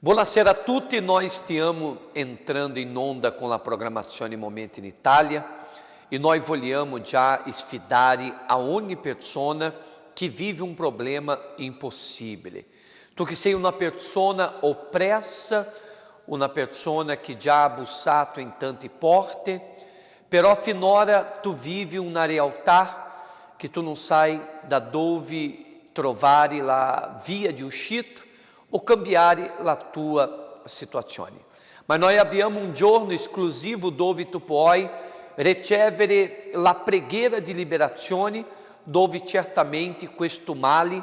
Buonasera a tutti, noi stiamo entrando in onda con la programmazione Momenti in Italia e noi vogliamo già sfidare a ogni persona che vive un problema impossibile. Tu che sei una persona oppressa, una persona che già ha abusato in tante porte, però finora tu vivi una realtà che tu non sai da dove trovare la via di uscita o cambiare la tua situazione. Ma noi abbiamo un giorno esclusivo dove tu puoi ricevere la preghiera di liberazione, dove certamente questo male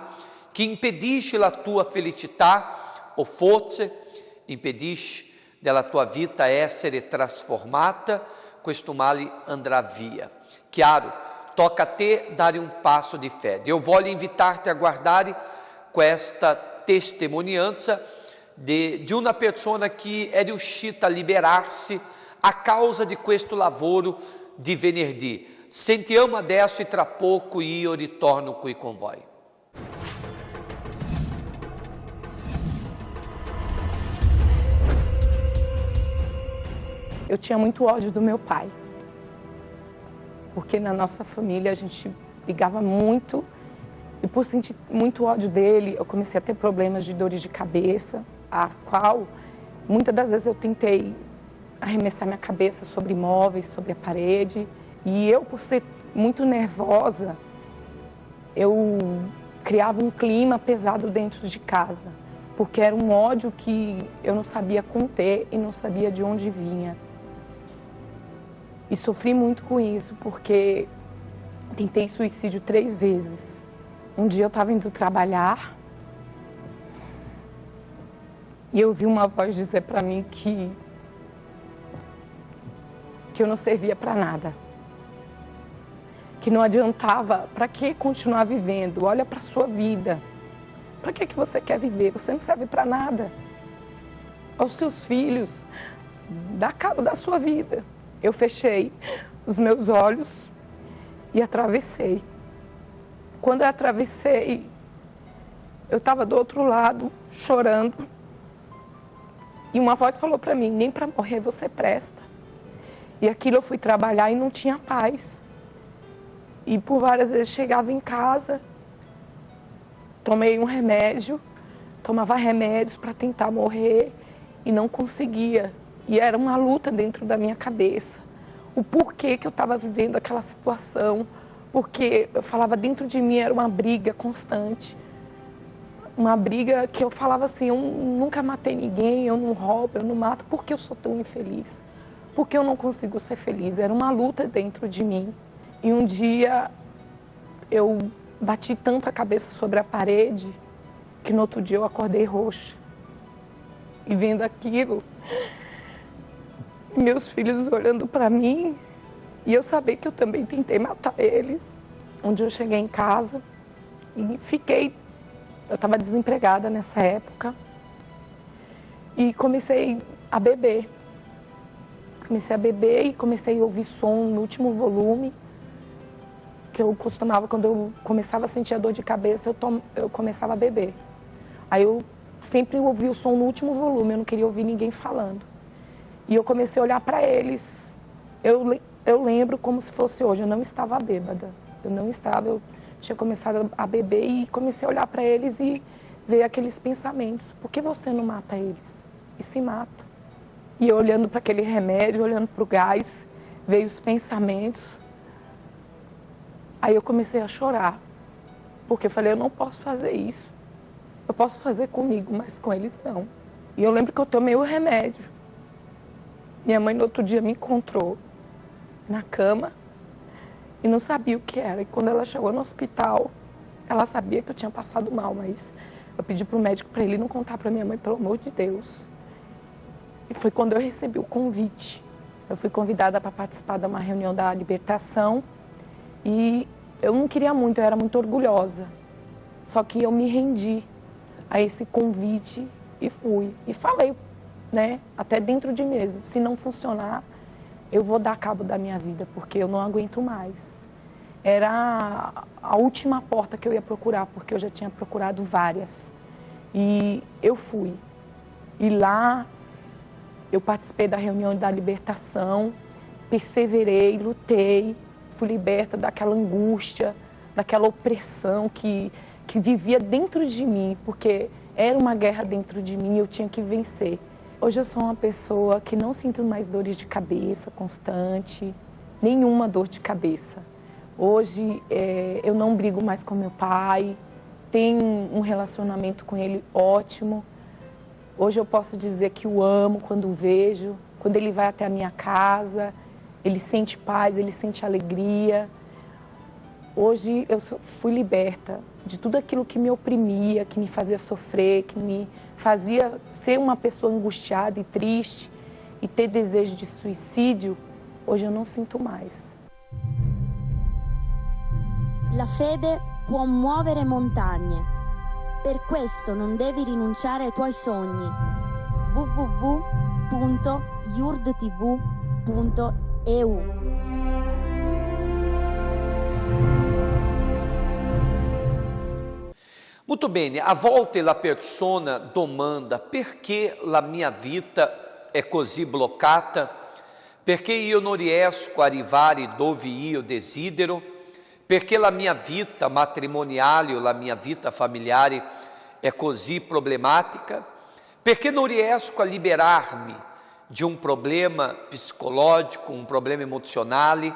che impedisce la tua felicità o forse impedisce della tua vita essere trasformata, questo male andrà via. Chiaro, tocca a te dare un passo di fede. Eu voglio invitar-te a guardare questa testemunhança de uma pessoa que é riuscita a liberar-se a causa de questo lavoro di venerdì. Sentiamo adesso e tra pouco io ritorno qui con voi. Eu tinha muito ódio do meu pai, porque na nossa família a gente brigava muito. E por sentir muito ódio dele, eu comecei a ter problemas de dores de cabeça, a qual muitas das vezes eu tentei arremessar minha cabeça sobre móveis, sobre a parede. E eu, por ser muito nervosa, eu criava um clima pesado dentro de casa, porque era um ódio que eu não sabia conter e não sabia de onde vinha. E sofri muito com isso, porque tentei suicídio 3 vezes. Um dia eu estava indo trabalhar e eu ouvi uma voz dizer para mim que eu não servia para nada, que não adiantava. Para que continuar vivendo? Olha para a sua vida. Para que você quer viver? Você não serve para nada. Aos seus filhos, dá cabo da sua vida. Eu fechei os meus olhos e atravessei. Quando eu atravessei, eu estava do outro lado, chorando. E uma voz falou para mim, nem para morrer você presta. E aquilo eu fui trabalhar e não tinha paz. E por várias vezes chegava em casa, tomei um remédio, tomava remédios para tentar morrer e não conseguia. E era uma luta dentro da minha cabeça. O porquê que eu estava vivendo aquela situação. Porque eu falava, dentro de mim era uma briga constante. Uma briga que eu falava assim, eu nunca matei ninguém, eu não roubo, eu não mato. Por que eu sou tão infeliz? Por que eu não consigo ser feliz? Era uma luta dentro de mim. E um dia eu bati tanto a cabeça sobre a parede, que no outro dia eu acordei roxa. E vendo aquilo, meus filhos olhando para mim, e eu sabia que eu também tentei matar eles. Um dia eu cheguei em casa e eu estava desempregada nessa época, e comecei a beber. Comecei a beber e comecei a ouvir som no último volume, que eu costumava, quando eu começava a sentir a dor de cabeça, eu começava a beber. Aí eu sempre ouvia o som no último volume, eu não queria ouvir ninguém falando. E eu comecei a olhar para eles. Eu lembro como se fosse hoje, eu não estava bêbada, eu tinha começado a beber e comecei a olhar para eles e ver aqueles pensamentos. Por que você não mata eles? E se mata. E eu olhando para aquele remédio, olhando para o gás, veio os pensamentos. Aí eu comecei a chorar, porque eu falei, eu não posso fazer isso. Eu posso fazer comigo, mas com eles não. E eu lembro que eu tomei o remédio. Minha mãe no outro dia me encontrou na cama e não sabia o que era. E quando ela chegou no hospital, ela sabia que eu tinha passado mal, mas eu pedi para o médico para ele não contar para minha mãe, pelo amor de Deus. E foi quando eu recebi o convite. Eu fui convidada para participar de uma reunião da libertação e eu não queria muito, eu era muito orgulhosa. Só que eu me rendi a esse convite e fui. E falei, né, até dentro de mim mesmo, se não funcionar, eu vou dar cabo da minha vida, porque eu não aguento mais. Era a última porta que eu ia procurar, porque eu já tinha procurado várias. E eu fui. E lá eu participei da reunião da libertação, perseverei, lutei, fui liberta daquela angústia, daquela opressão que vivia dentro de mim, porque era uma guerra dentro de mim e eu tinha que vencer. Hoje eu sou uma pessoa que não sinto mais dores de cabeça constante, nenhuma dor de cabeça. Hoje eu não brigo mais com meu pai, tenho um relacionamento com ele ótimo. Hoje eu posso dizer que o amo quando o vejo, quando ele vai até a minha casa, ele sente paz, ele sente alegria. Hoje eu fui liberta de tudo aquilo que me oprimia, que me fazia sofrer, que me fazia ser uma pessoa angustiada e triste e ter desejo de suicídio. Hoje eu não sinto mais. La fede può muovere montagne. Per questo non devi rinunciare ai tuoi sogni. www.yurdtv.eu. Molto bene, a volte la persona domanda perché la mia vita è così bloccata, perché io non riesco a arrivare dove io desidero, perché la mia vita matrimoniale o la mia vita familiare è così problematica, perché non riesco a liberarmi di un problema psicologico, un problema emozionale,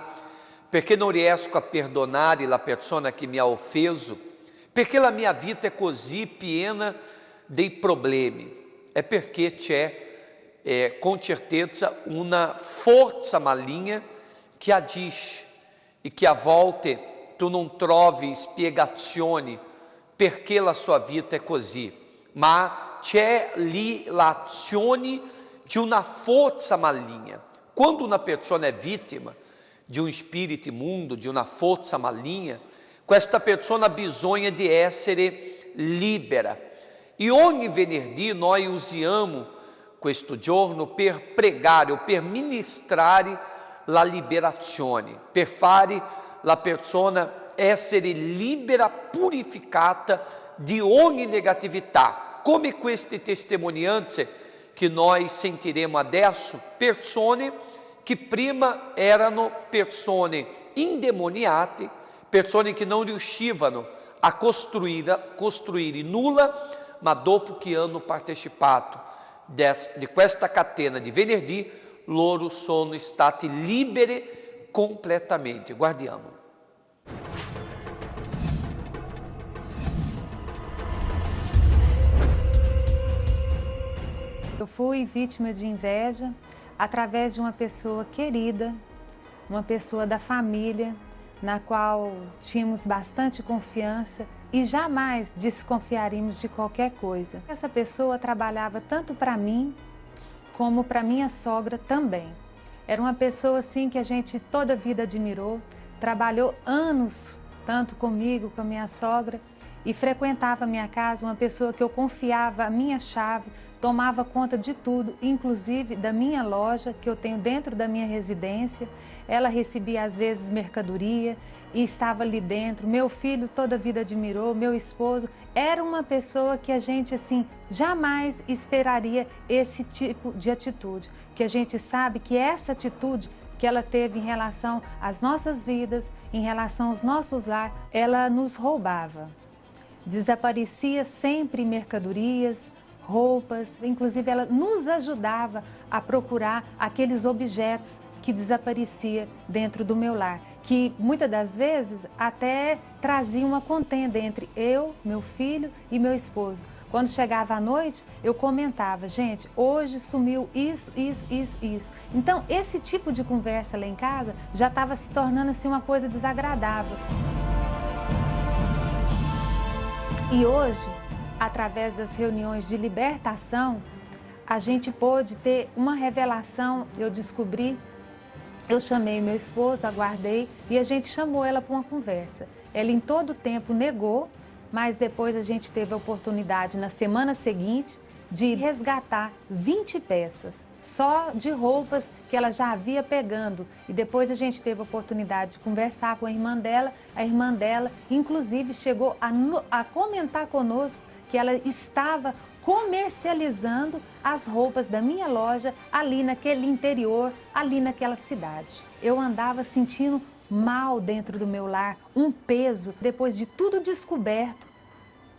perché non riesco a perdonare la persona che mi ha offeso, perché la mia vita è così piena di problemi? È perché c'è con certezza una forza maligna che agisce e che a volte tu non trovi spiegazioni perché la sua vita è così, ma c'è lì l'azione di una forza maligna. Quando una persona è vittima di un spirito immundo, di una forza maligna, questa persona ha bisogno di essere libera. E ogni venerdì noi usiamo questo giorno per pregare o per ministrare la liberazione, per fare la persona essere libera, purificata di ogni negatività, come queste testimonianze che noi sentiremo adesso, persone che prima erano persone indemoniate, persone che non riuscivano a costruire nulla, ma dopo che hanno partecipato di questa catena di venerdì, loro sono stati liberi completamente. Guardiamo. Eu fui vítima de inveja através de uma pessoa querida, uma pessoa da família, na qual tínhamos bastante confiança e jamais desconfiaríamos de qualquer coisa. Essa pessoa trabalhava tanto para mim como para minha sogra também. Era uma pessoa assim que a gente toda a vida admirou, trabalhou anos tanto comigo, com a minha sogra, e frequentava a minha casa, uma pessoa que eu confiava a minha chave, tomava conta de tudo, inclusive da minha loja que eu tenho dentro da minha residência. Ela recebia às vezes mercadoria e estava ali dentro. Meu filho toda a vida admirou, meu esposo. Era uma pessoa que a gente assim jamais esperaria esse tipo de atitude, que a gente sabe que essa atitude que ela teve em relação às nossas vidas, em relação aos nossos lares, ela nos roubava. Desaparecia sempre mercadorias, roupas, inclusive ela nos ajudava a procurar aqueles objetos que desaparecia dentro do meu lar, que muitas das vezes até trazia uma contenda entre eu, meu filho e meu esposo. Quando chegava à noite, eu comentava, gente, hoje sumiu isso. Então, esse tipo de conversa lá em casa já estava se tornando assim uma coisa desagradável. E hoje, através das reuniões de libertação, a gente pôde ter uma revelação. Eu descobri, eu chamei meu esposo, aguardei e a gente chamou ela para uma conversa. Ela em todo o tempo negou, mas depois a gente teve a oportunidade na semana seguinte de resgatar 20 peças, só de roupas que ela já havia pegando. E depois a gente teve a oportunidade de conversar com a irmã dela inclusive chegou a comentar conosco que ela estava comercializando as roupas da minha loja ali naquele interior, ali naquela cidade. Eu andava sentindo mal dentro do meu lar, um peso. Depois de tudo descoberto,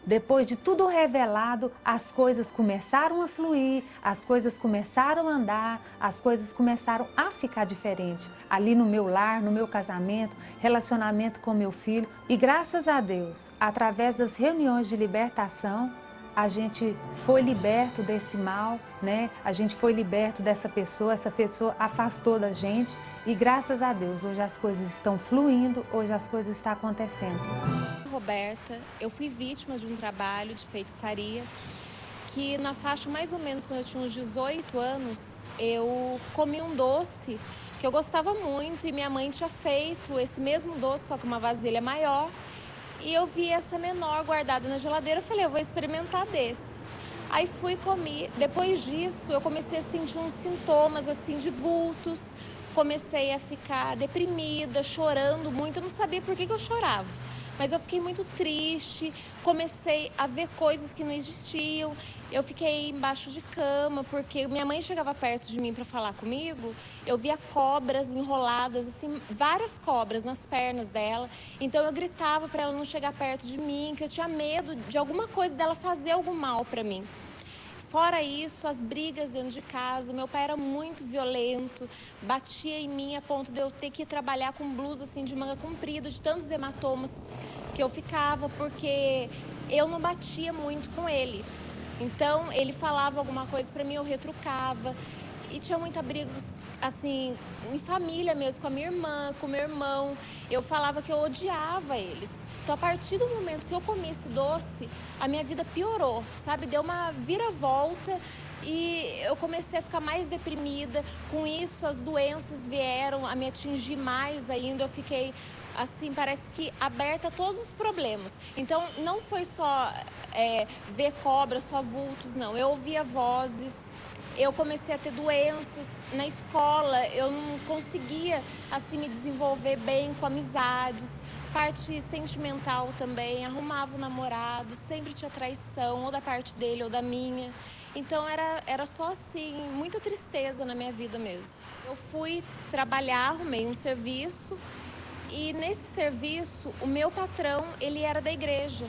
depois de tudo revelado, as coisas começaram a fluir, as coisas começaram a andar, as coisas começaram a ficar diferentes. Ali no meu lar, no meu casamento, relacionamento com meu filho. E graças a Deus, através das reuniões de libertação, a gente foi liberto desse mal, né? A gente foi liberto dessa pessoa, essa pessoa afastou da gente. E graças a Deus, hoje as coisas estão fluindo, hoje as coisas estão acontecendo. Roberta, eu fui vítima de um trabalho de feitiçaria que na faixa mais ou menos quando eu tinha uns 18 anos, eu comi um doce que eu gostava muito e minha mãe tinha feito esse mesmo doce, só que uma vasilha maior, e eu vi essa menor guardada na geladeira, eu falei, eu vou experimentar desse. Aí fui e comi. Depois disso, eu comecei a sentir uns sintomas assim de vultos, comecei a ficar deprimida, chorando muito, eu não sabia por que eu chorava. Mas eu fiquei muito triste, comecei a ver coisas que não existiam. Eu fiquei embaixo de cama, porque minha mãe chegava perto de mim para falar comigo. Eu via cobras enroladas, assim, várias cobras nas pernas dela. Então eu gritava para ela não chegar perto de mim, que eu tinha medo de alguma coisa dela fazer algum mal para mim. Fora isso, as brigas dentro de casa, meu pai era muito violento, batia em mim a ponto de eu ter que ir trabalhar com blusa assim, de manga comprida, de tantos hematomas que eu ficava, porque eu não batia muito com ele. Então, ele falava alguma coisa para mim, eu retrucava. E tinha muita briga, assim, em família mesmo, com a minha irmã, com o meu irmão. Eu falava que eu odiava eles. Então, a partir do momento que eu comi esse doce, a minha vida piorou, sabe? Deu uma viravolta e eu comecei a ficar mais deprimida. Com isso, as doenças vieram a me atingir mais ainda. Eu fiquei, assim, parece que aberta a todos os problemas. Então, não foi só ver cobra, só vultos, não. Eu ouvia vozes. Eu comecei a ter doenças na escola, eu não conseguia assim me desenvolver bem com amizades, parte sentimental também, arrumava um namorado, sempre tinha traição, ou da parte dele ou da minha. Então era só assim, muita tristeza na minha vida mesmo. Eu fui trabalhar, arrumei um serviço e nesse serviço o meu patrão, ele era da igreja.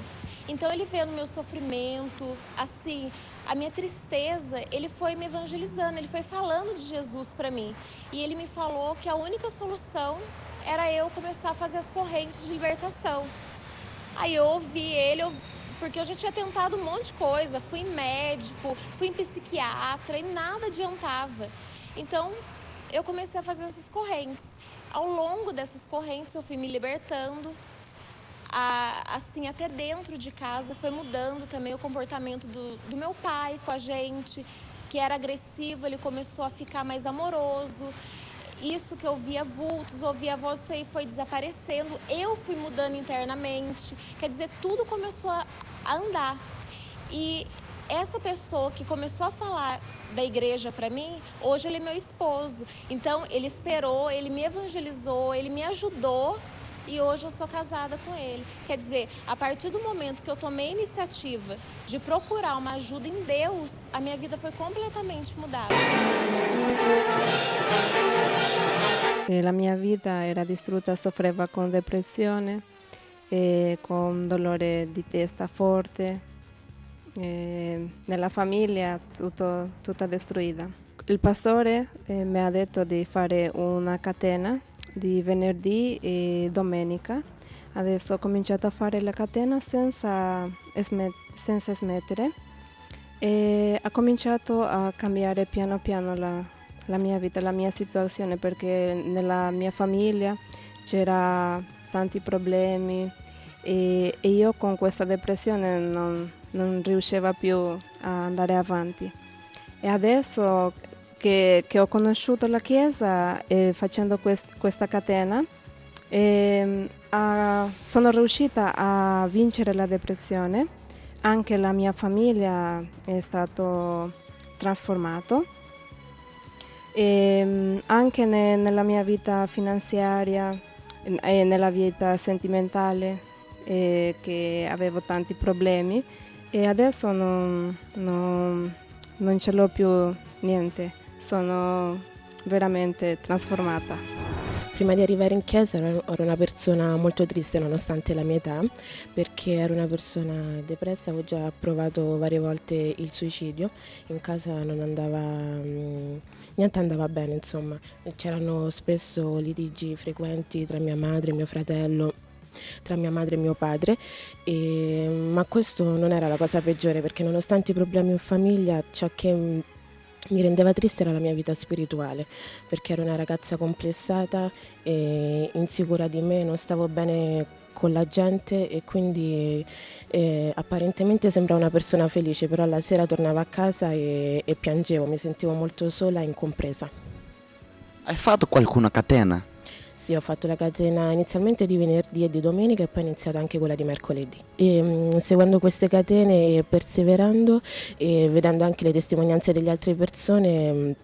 Então ele vendo meu sofrimento, assim, a minha tristeza, ele foi me evangelizando, ele foi falando de Jesus para mim. E ele me falou que a única solução era eu começar a fazer as correntes de libertação. Aí eu ouvi ele, porque eu já tinha tentado um monte de coisa, fui em médico, fui em psiquiatra e nada adiantava. Então eu comecei a fazer essas correntes. Ao longo dessas correntes eu fui me libertando. Assim, até dentro de casa foi mudando também o comportamento do meu pai com a gente, que era agressivo, ele começou a ficar mais amoroso. Isso que eu via vultos, ouvia voz, isso aí foi desaparecendo, eu fui mudando internamente, quer dizer, tudo começou a andar. E essa pessoa que começou a falar da igreja para mim, hoje ele é meu esposo. Então, ele esperou, ele me evangelizou, ele me ajudou. E hoje eu sou casada com ele. Quer dizer, a partir do momento que eu tomei a iniciativa de procurar uma ajuda em Deus, a minha vida foi completamente mudada. La mia vita era distrutta, soffriva con depressione, con dolore di testa forte, nella famiglia tutta destruita. Il pastore mi ha detto di fare una catena di venerdì e domenica. Adesso ho cominciato a fare la catena senza smettere e ho cominciato a cambiare piano piano la mia vita, la mia situazione, perché nella mia famiglia c'era tanti problemi e io con questa depressione non riuscivo più a andare avanti. E adesso che ho conosciuto la Chiesa facendo questa catena, sono riuscita a vincere la depressione, anche la mia famiglia è stata trasformata, anche nella mia vita finanziaria e nella vita sentimentale, che avevo tanti problemi, E adesso non ce l'ho più niente, sono veramente trasformata. Prima di arrivare in chiesa ero una persona molto triste nonostante la mia età, perché ero una persona depressa, avevo già provato varie volte il suicidio, in casa non andava, niente andava bene insomma, c'erano spesso litigi frequenti tra mia madre e mio fratello, tra mia madre e mio padre, ma questo non era la cosa peggiore, perché nonostante i problemi in famiglia, ciò che mi rendeva triste era la mia vita spirituale, perché ero una ragazza complessata e insicura di me, non stavo bene con la gente e quindi apparentemente sembravo una persona felice, però la sera tornavo a casa e piangevo, mi sentivo molto sola e incompresa. Hai fatto qualcuna catena? Sì, ho fatto la catena inizialmente di venerdì e di domenica e poi ho iniziato anche quella di mercoledì. Seguendo queste catene e perseverando e vedendo anche le testimonianze delle altre persone,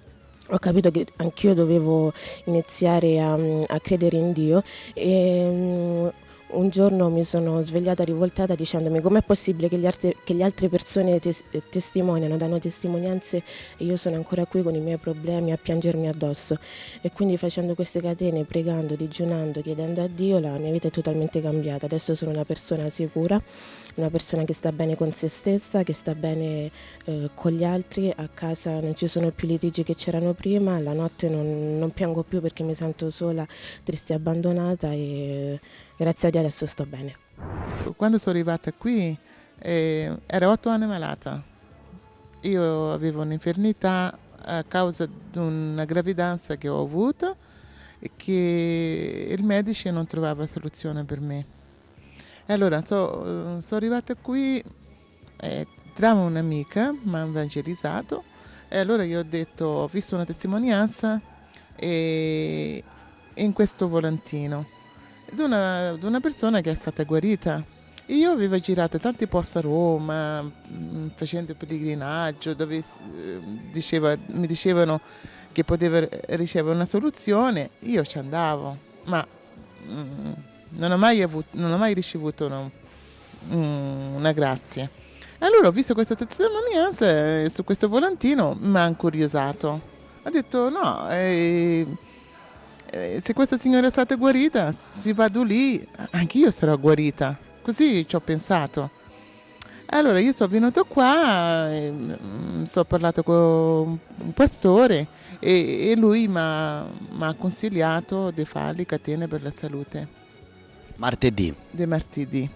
ho capito che anch'io dovevo iniziare a credere in Dio e un giorno mi sono svegliata rivoltata dicendomi: com'è possibile che le altre persone testimoniano, danno testimonianze e io sono ancora qui con i miei problemi a piangermi addosso. E quindi facendo queste catene, pregando, digiunando, chiedendo a Dio, la mia vita è totalmente cambiata. Adesso sono una persona sicura, una persona che sta bene con se stessa, che sta bene con gli altri, a casa non ci sono più litigi che c'erano prima, la notte non piango più perché mi sento sola, triste e abbandonata e grazie a Dio adesso sto bene. Quando sono arrivata qui ero 8 anni malata, io avevo un'infermità a causa di una gravidanza che ho avuto e che il medico non trovava soluzione per me. E allora sono arrivata qui, tra un'amica mi ha evangelizzato e allora io ho detto, ho visto una testimonianza in questo volantino di una persona che è stata guarita. Io avevo girato tanti posti a Roma facendo pellegrinaggio dove mi dicevano che potevo ricevere una soluzione, io ci andavo, ma non ho mai ricevuto una grazia. Allora ho visto questa testimonianza su questo volantino, mi ha incuriosato. Ho detto no, se questa signora è stata guarita, se vado lì, anche io sarò guarita. Così ci ho pensato. Allora io sono venuto qua, ho parlato con un pastore e lui mi ha consigliato di fare le catene per la salute. Martedì. Di martedì.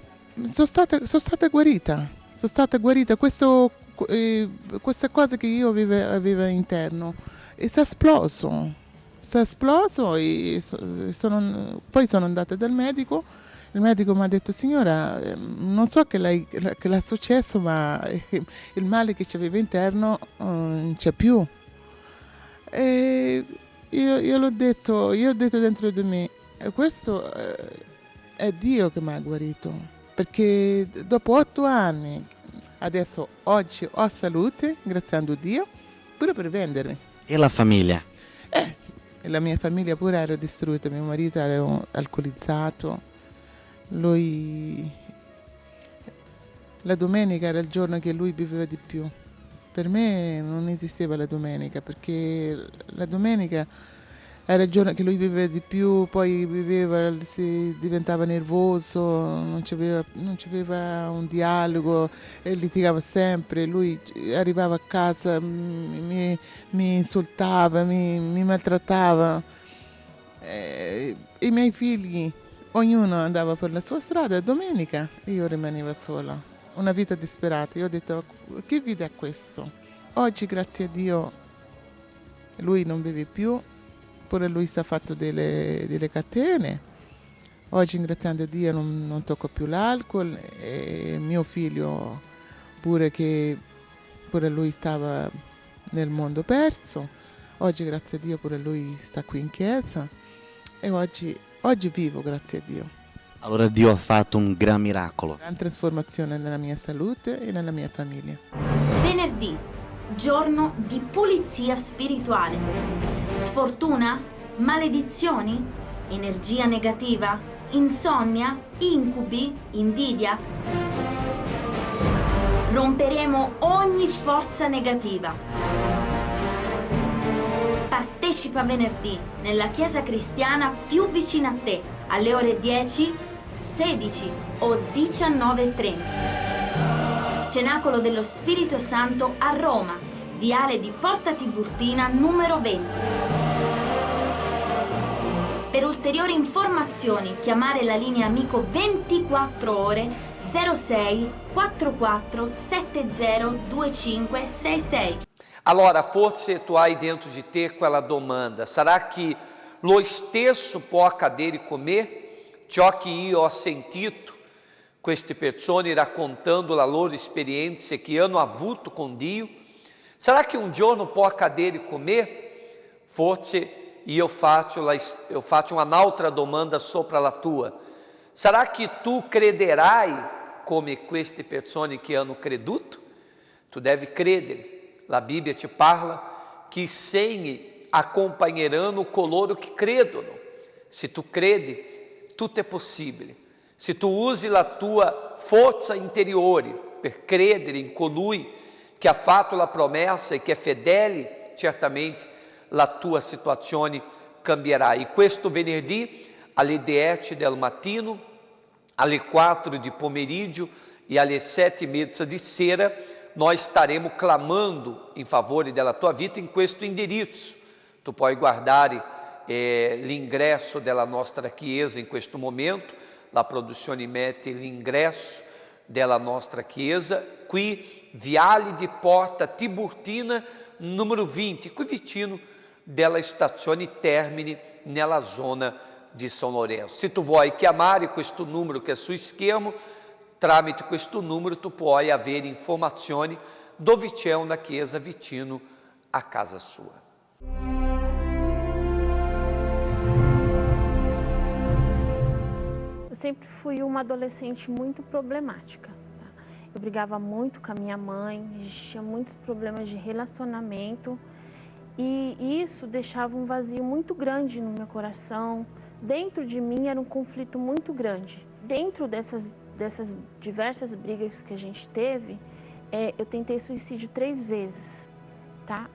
Sono stata guarita. Questa cosa che io avevo interno e si è esploso e poi sono andata dal medico. Il medico mi ha detto: signora, non so che l'ha successo, ma il male che c'aveva interno non c'è più. E io l'ho detto dentro di me, questo è Dio che mi ha guarito, perché dopo 8 anni, adesso oggi ho salute, grazie a Dio, pure per vendermi. E la famiglia? La mia famiglia pure era distrutta, mio marito era alcolizzato. Lui, la domenica era il giorno che lui beveva di più. Per me non esisteva la domenica, perché la domenica era il giorno che lui beveva di più, poi diventava nervoso, non c'aveva un dialogo, e litigava sempre. Lui arrivava a casa, mi insultava, mi maltrattava. I miei figli, ognuno andava per la sua strada, domenica io rimanevo sola, una vita disperata. Io ho detto: che vita è questo? Oggi, grazie a Dio, lui non beve più, pure lui si è fatto delle catene. Oggi, ringraziando Dio, non tocco più l'alcol, e mio figlio pure lui stava nel mondo perso. Oggi, grazie a Dio, pure lui sta qui in chiesa e oggi vivo, grazie a Dio. Allora Dio ha fatto un gran miracolo. Gran trasformazione nella mia salute e nella mia famiglia. Venerdì, giorno di pulizia spirituale. Sfortuna? Maledizioni? Energia negativa? Insonnia? Incubi? Invidia? Romperemo ogni forza negativa. Partecipa venerdì nella chiesa cristiana più vicina a te, alle ore 10, 16 o 19:30. Cenacolo dello Spirito Santo a Roma, viale di Porta Tiburtina numero 20. Per ulteriori informazioni chiamare la linea amico 24 ore 06 44 70 25 66. Allora, forse tu hai dentro de te quella domanda: sarà che lo stesso può accadere con me? Ciò che io ho sentito queste persone raccontando la loro esperienza che hanno avuto con Dio? Sarà che un giorno può accadere con me? Forse io faccio un'altra domanda sopra la tua: sarà che tu crederai come queste persone che hanno creduto? Tu devi credere. La Bíblia te parla que sem acompanheranno coloro que credono. Se tu crede, tutto è possibile. Se tu usi la tua forza interiore per credere in colui che ha fatto la promessa e che è fedele, certamente la tua situazione cambierà. E questo venerdì alle 10 del mattino, alle 4 di pomeriggio e alle 7:30 di sera, nós estaremos clamando em favore della tua vita em questo indirizzo. Tu puoi guardare l'ingresso della nostra chiesa in questo momento. La produzione mette l'ingresso della nostra chiesa qui, viale di Porta Tiburtina numero 20, qui vicino della stazione Termini nella zona di São Lourenço. Se tu vuoi chiamare questo numero che è su schermo, tramite questo numero tu puoi avere informazioni dove c'è una chiesa vicino a casa sua. Eu sempre fui uma adolescente muito problemática. Eu brigava muito com a minha mãe, a gente tinha muitos problemas de relacionamento e isso deixava um vazio muito grande no meu coração. Dentro de mim era um conflito muito grande. Dentro dessas diversas brigas que a gente teve, eu tentei suicídio 3 vezes, tá?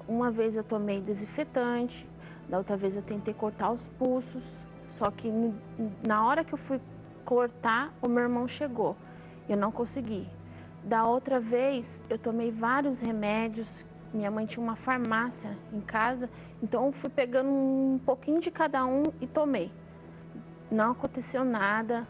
Uma vez eu tomei desinfetante, da outra vez eu tentei cortar os pulsos, só que na hora que eu fui cortar, o meu irmão chegou, eu não consegui. Da outra vez, eu tomei vários remédios, minha mãe tinha uma farmácia em casa, então eu fui pegando um pouquinho de cada um e tomei. Não aconteceu nada.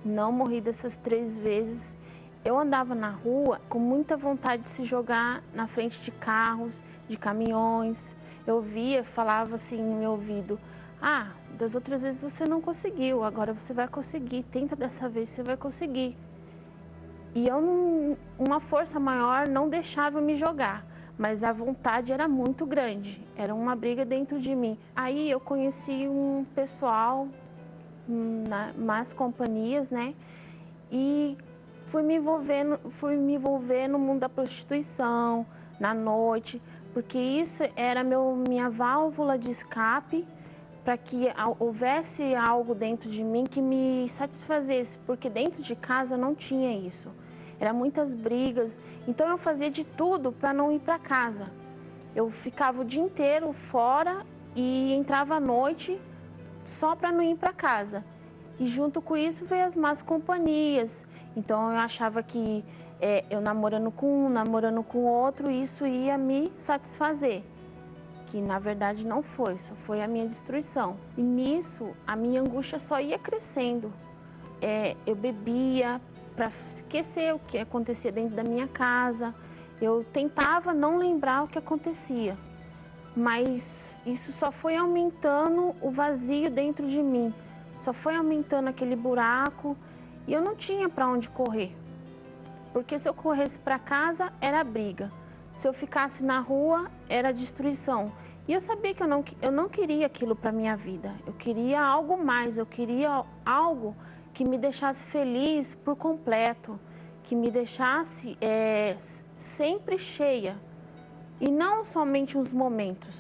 Não morri dessas 3 vezes. Eu andava na rua com muita vontade de se jogar na frente de carros, de caminhões. Eu via, falava assim no meu ouvido: ah, das outras vezes você não conseguiu, agora você vai conseguir, tenta dessa vez, você vai conseguir. E uma força maior não deixava eu me jogar, mas a vontade era muito grande, era uma briga dentro de mim. Aí eu conheci um pessoal, mais companhias, né? E fui me envolver no mundo da prostituição, na noite, porque isso era minha válvula de escape para que houvesse algo dentro de mim que me satisfazesse, porque dentro de casa eu não tinha isso. Eram muitas brigas, então eu fazia de tudo para não ir para casa. Eu ficava o dia inteiro fora e entrava à noite só para não ir para casa. E junto com isso veio as más companhias. Então eu achava que eu namorando com um, namorando com outro, isso ia me satisfazer. Que na verdade não foi, só foi a minha destruição. E nisso a minha angústia só ia crescendo. Eu bebia para esquecer o que acontecia dentro da minha casa. Eu tentava não lembrar o que acontecia. Mas isso só foi aumentando o vazio dentro de mim. Só foi aumentando aquele buraco e eu não tinha para onde correr. Porque se eu corresse para casa, era briga. Se eu ficasse na rua, era destruição. E eu sabia que eu não queria aquilo para minha vida. Eu queria algo mais, eu queria algo que me deixasse feliz por completo, que me deixasse sempre cheia. E não somente uns momentos,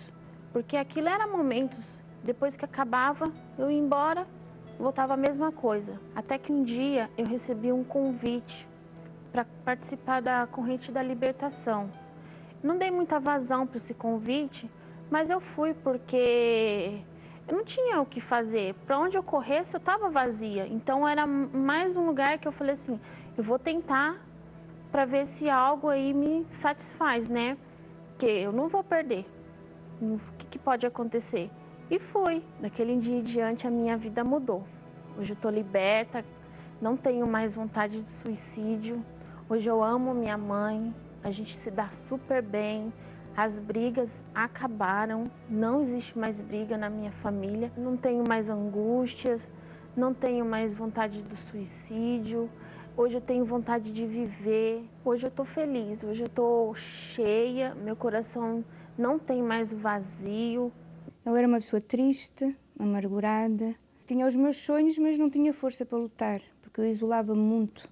porque aquilo era momentos. Depois que acabava, eu ia embora, voltava a mesma coisa. Até que um dia eu recebi um convite para participar da Corrente da Libertação. Não dei muita vazão para esse convite, mas eu fui porque eu não tinha o que fazer. Para onde eu corresse, eu estava vazia. Então era mais um lugar que eu falei assim, eu vou tentar para ver se algo aí me satisfaz, né? Porque eu não vou perder. O que pode acontecer? E foi. Daquele dia em diante a minha vida mudou. Hoje eu estou liberta, não tenho mais vontade de suicídio. Hoje eu amo minha mãe, a gente se dá super bem. As brigas acabaram, não existe mais briga na minha família. Não tenho mais angústias, não tenho mais vontade do suicídio. Hoje eu tenho vontade de viver. Hoje eu estou feliz, hoje eu estou cheia, meu coração não tem mais o vazio. Eu era uma pessoa triste, amargurada. Tinha os meus sonhos, mas não tinha força para lutar, porque eu isolava-me muito.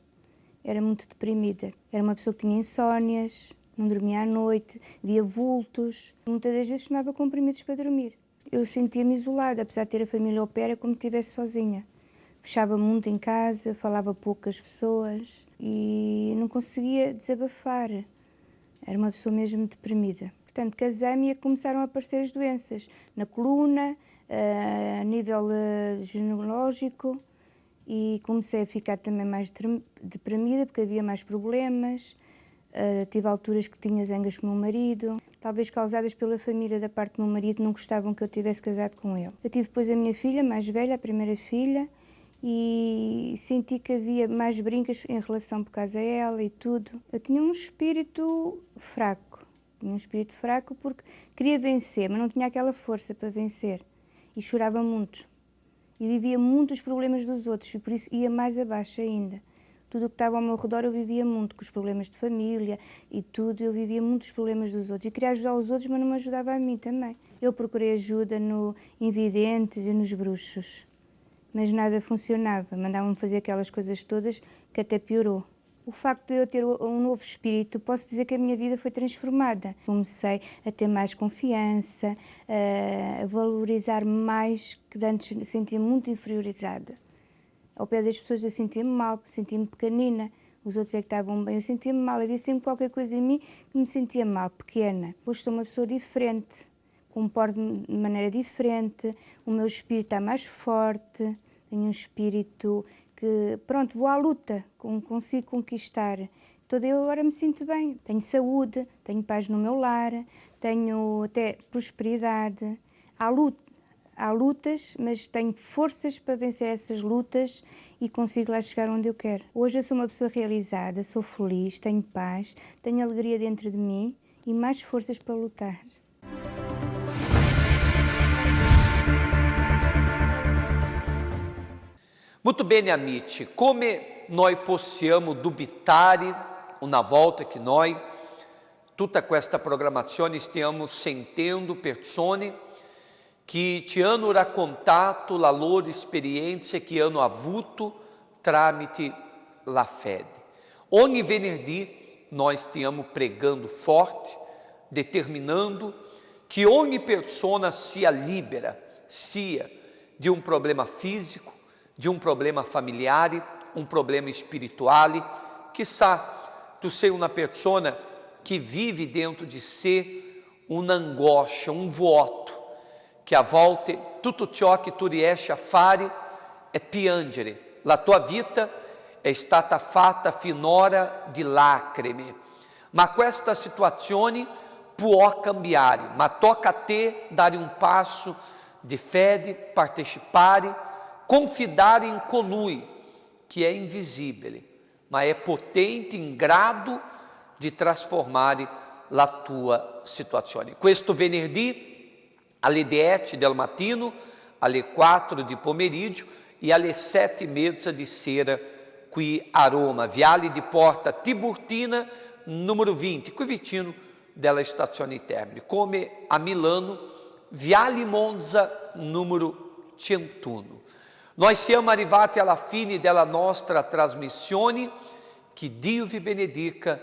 Era muito deprimida. Era uma pessoa que tinha insónias, não dormia à noite, via vultos. Muitas das vezes tomava comprimidos para dormir. Eu sentia-me isolada, apesar de ter a família ao pé, era como se estivesse sozinha. Fechava muito em casa, falava poucas pessoas e não conseguia desabafar. Era uma pessoa mesmo deprimida. Portanto, casei-me e começaram a aparecer as doenças na coluna, a nível ginecológico, e comecei a ficar também mais deprimida porque havia mais problemas. Tive alturas que tinha zangas com o meu marido, talvez causadas pela família da parte do meu marido, não gostavam que eu tivesse casado com ele. Eu tive depois a minha filha mais velha, a primeira filha, e senti que havia mais brincas em relação por causa dela e tudo. Eu tinha um espírito fraco. Tinha um espírito fraco porque queria vencer, mas não tinha aquela força para vencer. E chorava muito. E vivia muito os problemas dos outros e por isso ia mais abaixo ainda. Tudo o que estava ao meu redor eu vivia muito, com os problemas de família e tudo, eu vivia muito os problemas dos outros. E queria ajudar os outros, mas não me ajudava a mim também. Eu procurei ajuda em videntes e nos bruxos, mas nada funcionava. Mandavam-me fazer aquelas coisas todas que até piorou. O facto de eu ter um novo espírito, posso dizer que a minha vida foi transformada. Comecei a ter mais confiança, a valorizar mais, que antes sentia muito inferiorizada. Ao pé das pessoas eu sentia-me mal, sentia-me pequenina. Os outros é que estavam bem, eu sentia-me mal. Havia sempre qualquer coisa em mim que me sentia mal, pequena. Hoje sou uma pessoa diferente, comporto-me de maneira diferente, o meu espírito está mais forte, tenho um espírito que, pronto, vou à luta, consigo conquistar. Toda eu agora me sinto bem, tenho saúde, tenho paz no meu lar, tenho até prosperidade. Há lutas, mas tenho forças para vencer essas lutas e consigo lá chegar onde eu quero. Hoje eu sou uma pessoa realizada, sou feliz, tenho paz, tenho alegria dentro de mim e mais forças para lutar. Molto bene amici, come noi possiamo dubitare una volta che noi tutta questa programmazione stiamo sentendo persone che ci hanno raccontato la loro esperienza che hanno avuto tramite la fede. Ogni venerdì noi stiamo pregando forte, determinando que ogni persona sia libera, sia de um problema físico, de um problema familiar, um problema espiritual. Chissà, tu sei uma persona que vive dentro de si uma angoscia, um vuoto, che a volte tutto ciò che tu riesci a fare è piangere. La tua vita è stata fatta finora di lacrime, ma questa situazione può cambiare, ma tocca a te dare un passo di fede, partecipare, confidare in colui che è invisibile, ma è potente in grado di trasformare la tua situazione. Questo venerdì alle 10 del mattino, alle 4 di pomeriggio e alle 7:30 di sera qui a Roma, Viale di Porta Tiburtina, numero 20, qui vicino della stazione Termini, come a Milano, Viale Monza, numero 101. Noi siamo arrivati alla fine della nostra trasmissione, che Dio vi benedica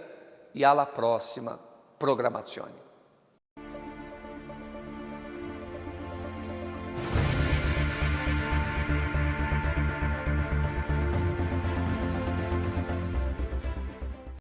e alla prossima programmazione.